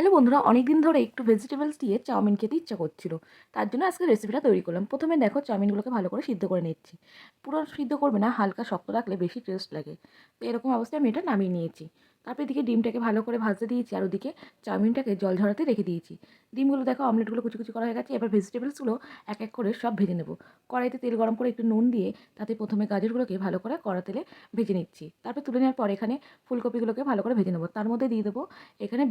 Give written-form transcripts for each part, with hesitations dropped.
Hello বন্ধুরা, অনেকদিন ধরে একটু ভেজিটেবলস দিয়ে চাউমিন খেতে ইচ্ছা করছিল। তার জন্য আজকে রেসিপিটা তৈরি করলাম। প্রথমে দেখো চাউমিনগুলোকে ভালো করে সিদ্ধ করে নিচ্ছি। পুরো সিদ্ধ করবে না, হালকা শক্ত রাখলে বেশি টেস্ট লাগে। তো এরকম অবস্থায় আমি এটা নামিয়ে নিয়েছি। তারপর এদিকে ডিমটাকে ভালো করে ভাজতে দিয়েছি আর ওদিকে চাউমিনটাকে জল ঝরাতে রেখে দিয়েছি। ডিমগুলো দেখো অমলেটগুলো কুচি কুচি করা হয়ে গেছে। এবার ভেজিটেবলসগুলো এক এক করে সব ভেজে নেব। কড়াইতে তেল গরম করে একটু নুন দিয়ে তাতে প্রথমে গাজরগুলোকে ভালো করে কড়া তেলে ভেজে নিচ্ছি। তারপর তুলে নেওয়ার পর এখানে ফুলকপিগুলোকে ভালো করে ভেজে নেব। তার মধ্যে দিয়ে দেবো এখানে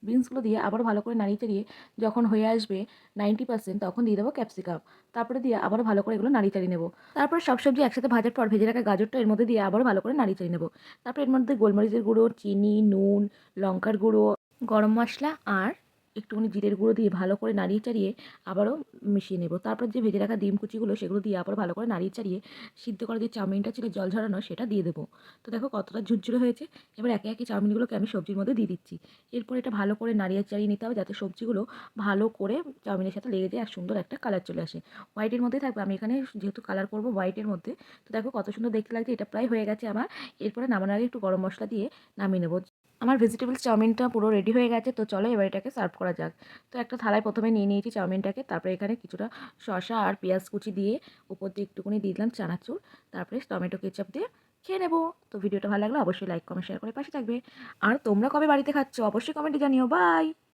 বিনসগুলো দিয়ে আবারও ভালো করে নাড়িয়ে চাড়িয়ে যখন হয়ে আসবে 90% তখন দিয়ে দেবো ক্যাপসিকাম। তারপরে দিয়ে আবারও ভালো করে এগুলো নাড়িয়ে চাড়িয়ে নেবো। তারপর সব সবজি একসাথে ভাজার পর ভেজে রাখা গাজরটা এর মধ্যে দিয়ে আবারও ভালো করে নাড়িয়ে চাড়িয়ে নেবো। তারপর এর মধ্যে গোলমরিচের গুঁড়ো, চিনি, নুন, লঙ্কার গুঁড়ো, গরম মশলা আর একটুখানি জিরের গুঁড়ো দিয়ে ভালো করে নাড়িয়ে চাড়িয়ে আবারও মিশিয়ে নেব। তারপর যে ভেজে রাখা ডিম কুচিগুলো সেগুলো দিয়ে আবার ভালো করে নাড়িয়ে চাড়িয়ে সিদ্ধ করা যে চাউমিনটা ছিল জল ঝরানো সেটা দিয়ে দেবো। তো দেখো কতটা ঝুরঝুরে হয়েছে। এবার একে একে চাউমিনগুলোকে আমি সবজির মধ্যে দিয়ে দিচ্ছি। এরপর এটা ভালো করে নাড়িয়ে চাড়িয়ে নিতে হবে যাতে সবজিগুলো ভালো করে চাউমিনের সাথে লেগে যায় আর সুন্দর একটা কালার চলে আসে। হোয়াইটের মধ্যেই থাকবে, আমি এখানে যেহেতু কালার করবো হোয়াইটের মধ্যে। তো দেখো কত সুন্দর দেখতে লাগছে। এটা প্রায় হয়ে গেছে আমার। এরপরে নামানোর আগে একটু গরম মশলা দিয়ে নামিয়ে নেবো। আমার ভেজিটেবলস চাউমিনটা পুরো রেডি হয়ে গেছে। তো চলো এবার এটাকে সার্ভ করা যাক। তো একটা থালায় প্রথমে নিয়ে নিয়েছি চাউমিনটাকে। তারপরে এখানে কিছুটা শসা আর পেঁয়াজ কুচি দিয়ে উপর দিয়ে একটুখানি দিয়ে দিলাম চানাচুর। তারপরে টমেটো কেচাপ দিয়ে খেয়ে নেবো। তো ভিডিওটা ভালো লাগলে অবশ্যই লাইক কমেন্ট শেয়ার করে পাশে থাকবে। আর তোমরা কবে বাড়িতে খাচ্ছ অবশ্যই কমেন্টে জানিও। বাই।